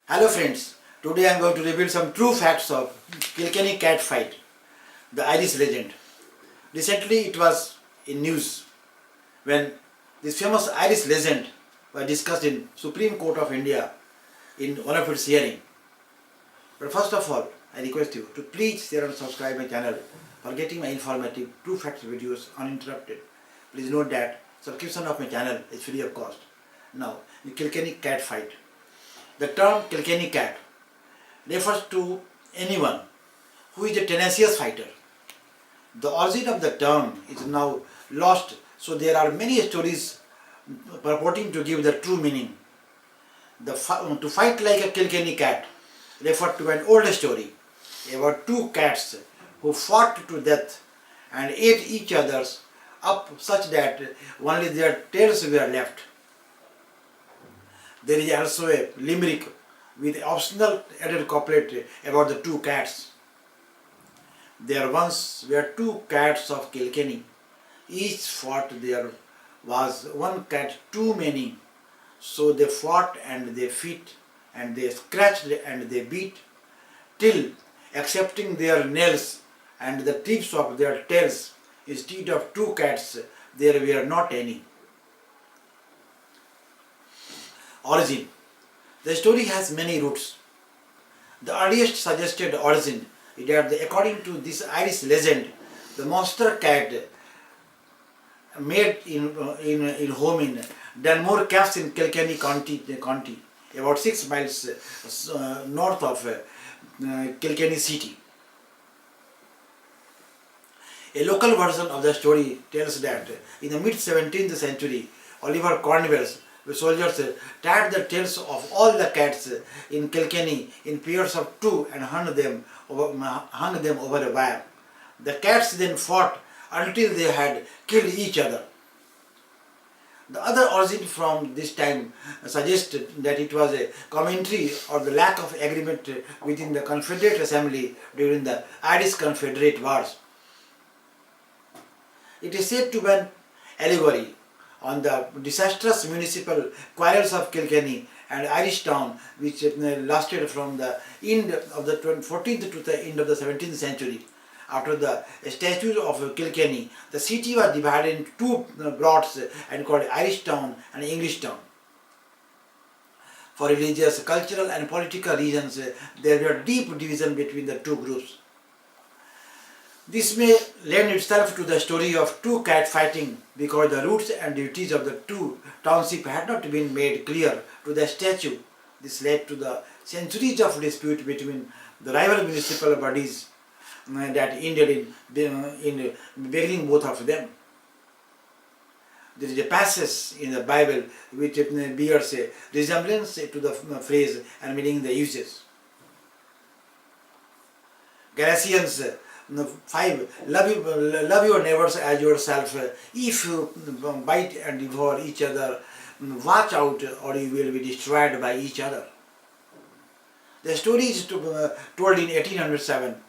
Hello friends, today I am going to reveal some true facts of Kilkenny Cat Fight, the Irish legend. Recently it was in news when this famous Irish legend was discussed in Supreme Court of India in one of its hearing. But first of all, I request you to please share and subscribe my channel for getting my informative true facts videos uninterrupted. Please note that subscription of my channel is free of cost. Now, the Kilkenny Cat Fight. The term Kilkenny Cat refers to anyone who is a tenacious fighter. The origin of the term is now lost, so there are many stories purporting to give the true meaning. To fight like a Kilkenny cat referred to an old story about two cats who fought to death and ate each other up such that only their tails were left. There is also a limerick with optional added couplet about the two cats. There once were two cats of Kilkenny. Each thought there was one cat too many. So they fought and they fit and they scratched and they beat, till, excepting their nails and the tips of their tails, instead of two cats there were not any. Origin. The story has many roots. The earliest suggested origin is that according to this Irish legend, the monster cat made in home in Dunmore Caves in Kilkenny County, about 6 miles north of Kilkenny city. A local version of the story tells that in the mid-17th century, Oliver Cornwell's soldiers tied the tails of all the cats in Kilkenny in pairs of two and hung them over a wire. The cats then fought until they had killed each other. The other origin from this time suggests that it was a commentary on the lack of agreement within the Confederate Assembly during the Irish Confederate Wars. It is said to be an allegory on the disastrous municipal quarrels of Kilkenny and Irish Town, which lasted from the end of the 14th to the end of the 17th century. After the statute of Kilkenny, the city was divided into two blocks and called Irish Town and English Town. For religious, cultural and political reasons, there were deep division between the two groups. This may lend itself to the story of two cat fighting because the roots and duties of the two townships had not been made clear to the statute. This led to the centuries of dispute between the rival municipal bodies that ended in begging both of them. There is a passage in the Bible which bears a resemblance to the phrase and meaning the uses. Galatians 5. Love your neighbors as yourself. If you bite and devour each other, watch out or you will be destroyed by each other. The story is told in 1807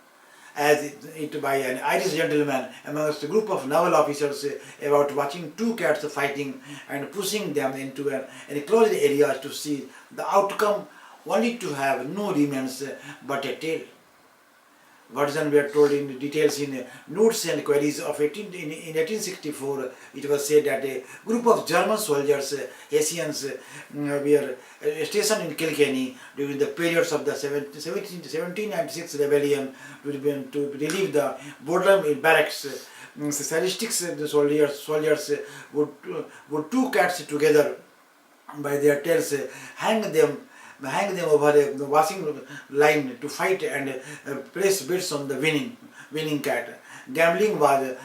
as it by an Irish gentleman amongst a group of naval officers about watching two cats fighting and pushing them into an enclosed area to see the outcome, only to have no remains but a tail. Versions were told in details in notes and queries of in 1864. It was said that a group of German soldiers, Hessians, were stationed in Kilkenny during the periods of the 1796 rebellion to relieve the boredom in barracks. Statistics, the soldiers would two cats together by their tails, hang them over a washing line to fight and place bets on the winning cat. Gambling was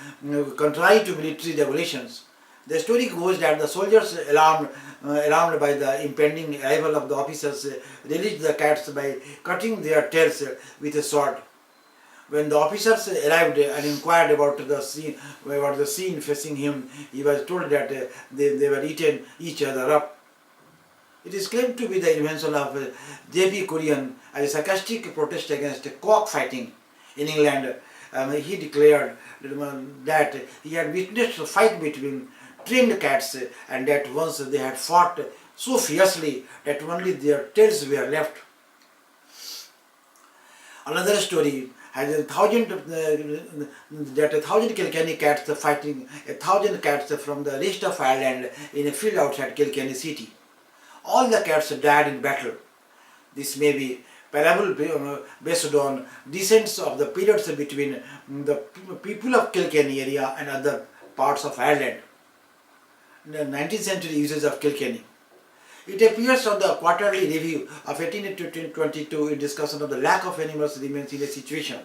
contrary to military regulations. The story goes that the soldiers, alarmed by the impending arrival of the officers, released the cats by cutting their tails with a sword. When the officers arrived and inquired about the scene facing him, he was told that they were eating each other up. It is claimed to be the invention of J.P. Kurian as a sarcastic protest against cockfighting in England. He declared that he had witnessed a fight between trained cats and that once they had fought so fiercely that only their tails were left. Another story has that 1,000 Kilkenny cats are fighting 1,000 cats from the rest of Ireland in a field outside Kilkenny city. All the cats died in battle. This may be parable based on descents of the periods between the people of Kilkenny area and other parts of Ireland. The 19th century uses of Kilkenny. It appears on the quarterly review of 1822 in discussion of the lack of animals remains in a situation.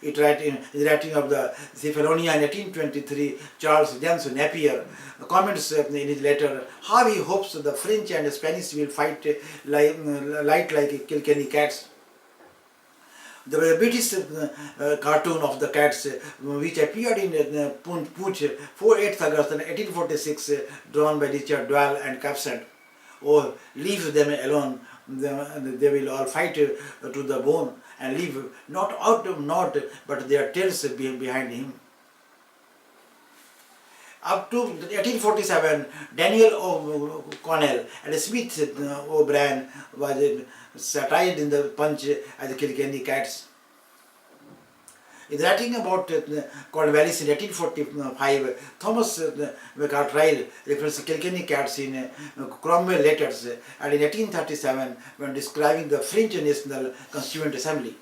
It in writing of the Cephalonia in 1823, Charles James Napier comments in his letter how he hopes the French and Spanish will fight like Kilkenny cats. The British cartoon of the cats, which appeared in Punch 8th August 1846, drawn by Richard Dwell and captioned, "Oh, leave them alone, they will all fight to the bone, and leave not out of naught but their tails behind him." Up to 1847, Daniel O'Connell and Smith O'Brien was satirized in the Punch as the Kilkenny cats. In writing about Cornwallis in 1845, Thomas McCarthy referenced Kilkenny cats in Cromwell letters, and in 1837, when describing the French National Constituent Assembly.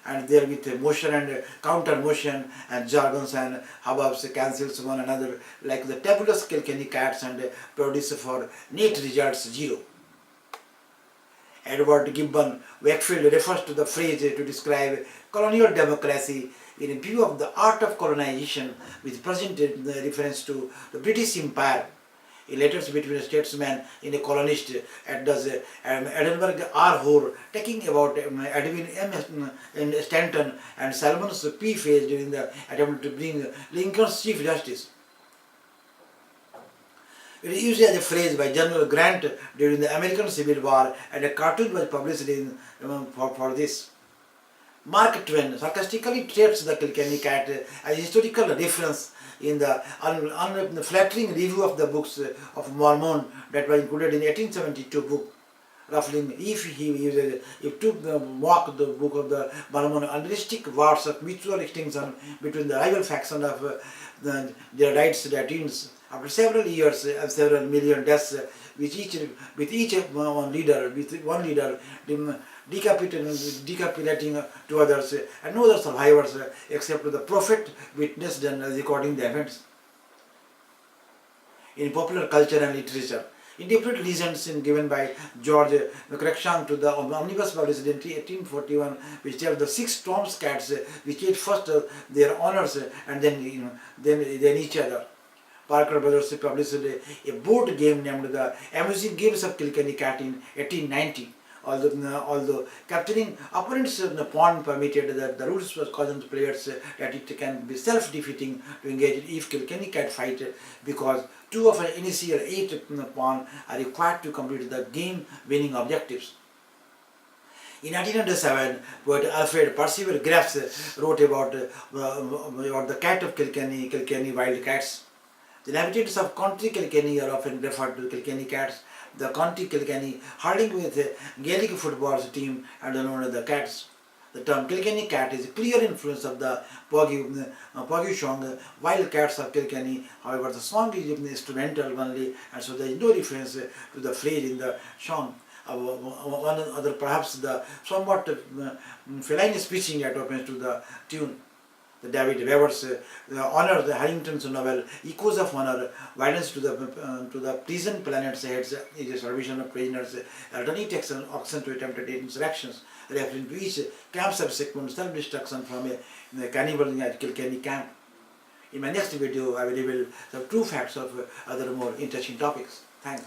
And there with motion and counter motion and jargons and hubbubs cancels one another like the tabulous Kilkenny cats and produce for net results 0. Edward Gibbon Wakefield refers to the phrase to describe colonial democracy in view of the art of colonization with present reference to the British Empire. In letters between a statesman and a colonist, does Edinburgh R. Hoare talking about Edwin M. Stanton and Salmon's P. phase during the attempt to bring Lincoln's Chief Justice. It is used as a phrase by General Grant during the American Civil War, and a cartoon was published for this. Mark Twain sarcastically treats the Kilkenny cat as a historical reference in the unflattering review of the books of Mormon that was included in 1872 book. Ruffling, if to mock the book of the Mormon, unrealistic wars of mutual extinction between the rival faction of their rights that ends after several years and several million deaths, with each one leader decapitating to others, and no other survivors except the prophet witnessed and recording the events. In popular culture and literature, indifferent reasons given by George Cruikshank to the omnibus published in 1841, which tells the 6 Tom's cats which ate first their owners and then each other. Parker Brothers published a board game named the Amusing Games of Kilkenny Cat in 1890. Although capturing opponents in the pawn permitted that the rules was causing the players that it can be self-defeating to engage in Kilkenny Cat Fight because 2 of the initial 8 pawn are required to complete the game winning objectives. In 1907, poet Alfred Percival Graves wrote about the cat of Kilkenny wild cats. The inhabitants of County Kilkenny are often referred to Kilkenny cats. The County Kilkenny hurling with a Gaelic football team and known as the Cats. The term Kilkenny cat is a clear influence of the Poggy song Wild Cats of Kilkenny. However, the song is instrumental only, and so there is no reference to the phrase in the song. One other, perhaps the somewhat feline speeching that opens to the tune. The David Weber's honor, the Harrington's novel Echoes of Honor, violence to the prison planet's heads is a salvation of prisoners, alternate action to attempted insurrections, referring to each camp subsequent self-destruction from a cannibal at Kilkenny camp. In my next video, I will reveal the true facts of other more interesting topics. Thanks.